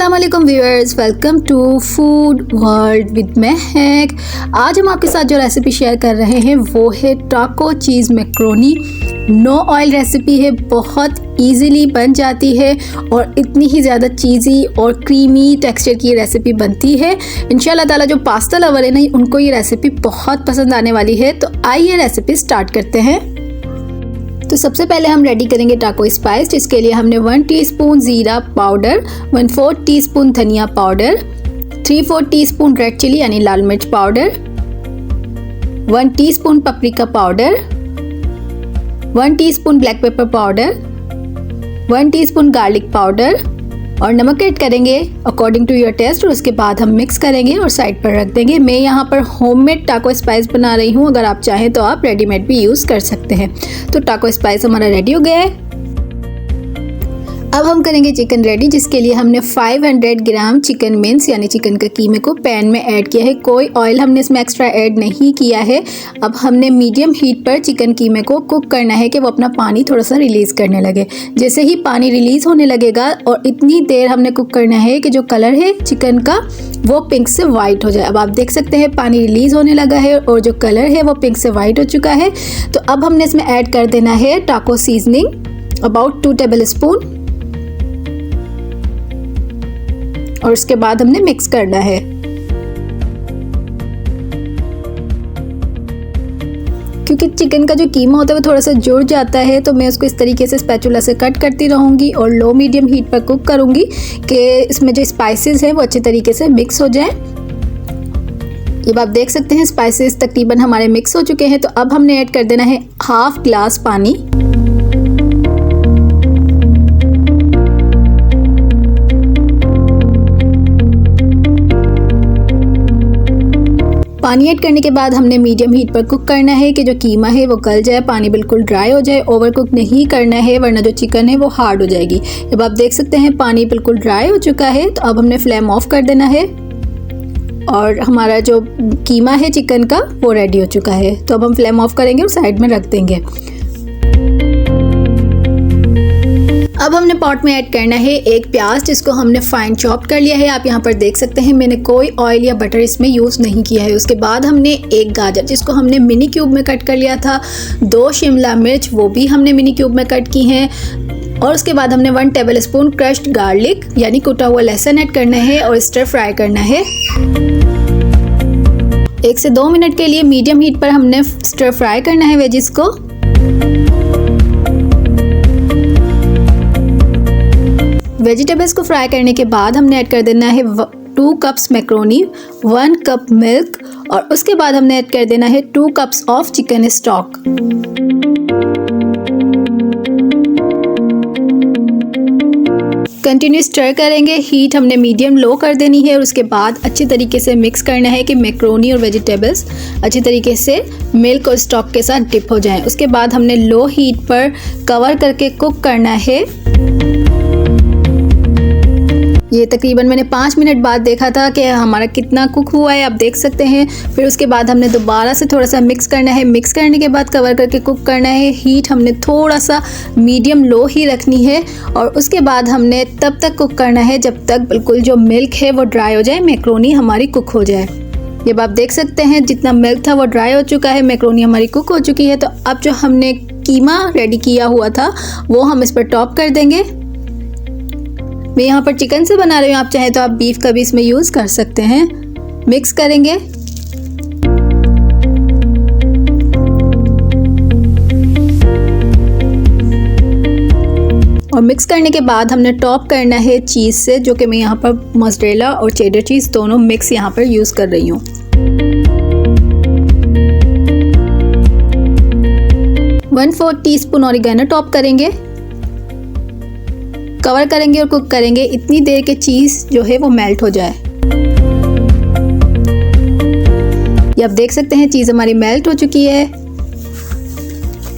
अस्सलाम वालेकुम viewers, welcome to Food World with Mehak. आज हम आपके साथ जो रेसिपी शेयर कर रहे हैं वो है टाको चीज़ मैक्रोनी। नो ऑयल रेसिपी है, बहुत इजीली बन जाती है और इतनी ही ज़्यादा चीज़ी और क्रीमी टेक्सचर की ये रेसिपी बनती है। इंशाल्लाह ताला जो पास्ता लवर है ना, उनको ये रेसिपी बहुत पसंद आने वाली है। तो आइए रेसिपी स्टार्ट करते हैं। तो सबसे पहले हम रेडी करेंगे टाको स्पाइस, जिसके लिए हमने 1 टीस्पून ज़ीरा पाउडर, 1/4 टीस्पून धनिया पाउडर, 3/4 टीस्पून रेड चिली यानी लाल मिर्च powder, 1 teaspoon paprika powder, 1 teaspoon black pepper powder, 1 teaspoon garlic powder और नमक ऐड करेंगे अकॉर्डिंग टू योर टेस्ट। और उसके बाद हम मिक्स करेंगे और साइड पर रख देंगे। मैं यहाँ पर होममेड टाको स्पाइस बना रही हूँ, अगर आप चाहें तो आप रेडीमेड भी यूज़ कर सकते हैं। तो टाको स्पाइस हमारा रेडी हो गया है। अब हम करेंगे चिकन रेडी, जिसके लिए हमने 500 ग्राम चिकन मिन्स यानी चिकन का कीमे को पैन में ऐड किया है। कोई ऑयल हमने इसमें एक्स्ट्रा ऐड नहीं किया है। अब हमने मीडियम हीट पर चिकन कीमे को कुक करना है कि वो अपना पानी थोड़ा सा रिलीज़ करने लगे। जैसे ही पानी रिलीज़ होने लगेगा और इतनी देर हमने कुक करना है कि जो कलर है चिकन का वो पिंक से वाइट हो जाए। अब आप देख सकते हैं पानी रिलीज़ होने लगा है और जो कलर है वो पिंक से वाइट हो चुका है। तो अब हमने इसमें ऐड कर देना है टाको सीजनिंग अबाउट 2 टेबल स्पून और उसके बाद हमने मिक्स करना है। क्योंकि चिकन का जो कीमा होता है वो थोड़ा सा जुड़ जाता है, तो मैं उसको इस तरीके से स्पैचुला से कट करती रहूँगी और लो मीडियम हीट पर कुक करूँगी कि इसमें जो स्पाइसेस है वो अच्छे तरीके से मिक्स हो जाए। ये आप देख सकते हैं स्पाइसेस तकरीबन हमारे मिक्स हो चुके हैं। तो अब हमने ऐड कर देना है 1/2 ग्लास पानी। पानी ऐड करने के बाद हमने मीडियम हीट पर कुक करना है कि जो कीमा है वो गल जाए, पानी बिल्कुल ड्राई हो जाए। ओवर कुक नहीं करना है वरना जो चिकन है वो हार्ड हो जाएगी। जब आप देख सकते हैं पानी बिल्कुल ड्राई हो चुका है, तो अब हमने फ्लेम ऑफ कर देना है और हमारा जो कीमा है चिकन का वो रेडी हो चुका है। तो अब हम फ्लेम ऑफ करेंगे और साइड में रख देंगे। अब हमने पॉट में ऐड करना है 1 प्याज, जिसको हमने फाइन चॉप कर लिया है। आप यहाँ पर देख सकते हैं मैंने कोई ऑयल या बटर इसमें यूज़ नहीं किया है। उसके बाद हमने 1 गाजर, जिसको हमने मिनी क्यूब में कट कर लिया था, 2 शिमला मिर्च, वो भी हमने मिनी क्यूब में कट की हैं। और उसके बाद हमने 1 टेबल स्पून क्रश्ड गार्लिक यानी कुटा हुआ लहसुन ऐड करना है और स्टर फ्राई करना है। 1 से 2 मिनट के लिए मीडियम हीट पर हमने स्टर फ्राई करना है वेजिस को। वेजिटेबल्स को फ्राई करने के बाद हमने ऐड कर देना है 2 कप्स मैक्रोनी, 1 कप मिल्क और उसके बाद हमने ऐड कर देना है 2 cups of chicken stock. Continue stir करेंगे। हीट हमने मीडियम लो कर देनी है और उसके बाद अच्छे तरीके से मिक्स करना है कि मैक्रोनी और वेजिटेबल्स अच्छे तरीके से मिल्क और स्टॉक के साथ डिप हो जाएं। उसके बाद हमने लो हीट पर कवर करके कुक करना है। ये तकरीबन मैंने 5 मिनट बाद देखा था कि हमारा कितना कुक हुआ है, आप देख सकते हैं। फिर उसके बाद हमने दोबारा से थोड़ा सा मिक्स करना है। मिक्स करने के बाद कवर करके कुक करना है। हीट हमने थोड़ा सा मीडियम लो ही रखनी है और उसके बाद हमने तब तक कुक करना है जब तक बिल्कुल जो मिल्क है वो ड्राई हो जाए, मैक्रोनी हमारी कुक हो जाए। जब आप देख सकते हैं जितना मिल्क था वो ड्राई हो चुका है, मैक्रोनी हमारी कुक हो चुकी है। तो अब जो हमने कीमा रेडी किया हुआ था वो हम इस पर टॉप कर देंगे। मैं यहाँ पर चिकन से बना रही हूँ, आप चाहें तो आप बीफ का भी इसमें यूज़ कर सकते हैं। मिक्स करेंगे और मिक्स करने के बाद हमने टॉप करना है चीज़ से, जो कि मैं यहाँ पर मोज़रेला और चेडर चीज़ दोनों मिक्स यहाँ पर यूज़ कर रही हूँ। वन 1/4 टीस्पून ऑरिगेनो टॉप करेंगे, कवर करेंगे और कुक करेंगे इतनी देर के चीज़ जो है वो मेल्ट हो जाए। ये आप देख सकते हैं चीज़ हमारी मेल्ट हो चुकी है।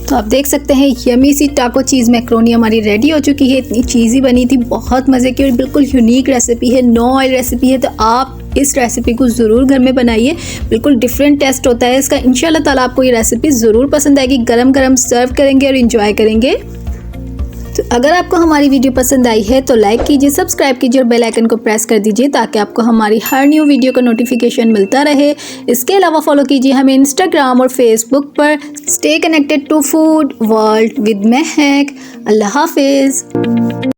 तो आप देख सकते हैं यमी सी टाको चीज़ मैक्रोनी हमारी रेडी हो चुकी है। इतनी चीज़ी बनी थी, बहुत मज़े की और बिल्कुल यूनिक रेसिपी है, नो ऑयल रेसिपी है। तो आप इस रेसिपी को ज़रूर घर में बनाइए, बिल्कुल डिफरेंट टेस्ट होता है इसका। इंशाल्लाह ताला आपको ये रेसिपी ज़रूर पसंद आएगी। गरम गरम सर्व करेंगे और इंजॉय करेंगे। तो अगर आपको हमारी वीडियो पसंद आई है तो लाइक कीजिए, सब्सक्राइब कीजिए और बेल आइकन को प्रेस कर दीजिए ताकि आपको हमारी हर न्यू वीडियो का नोटिफिकेशन मिलता रहे। इसके अलावा फॉलो कीजिए हमें इंस्टाग्राम और फेसबुक पर। Stay connected to Food World with Mehak. अल्लाह हाफिज़।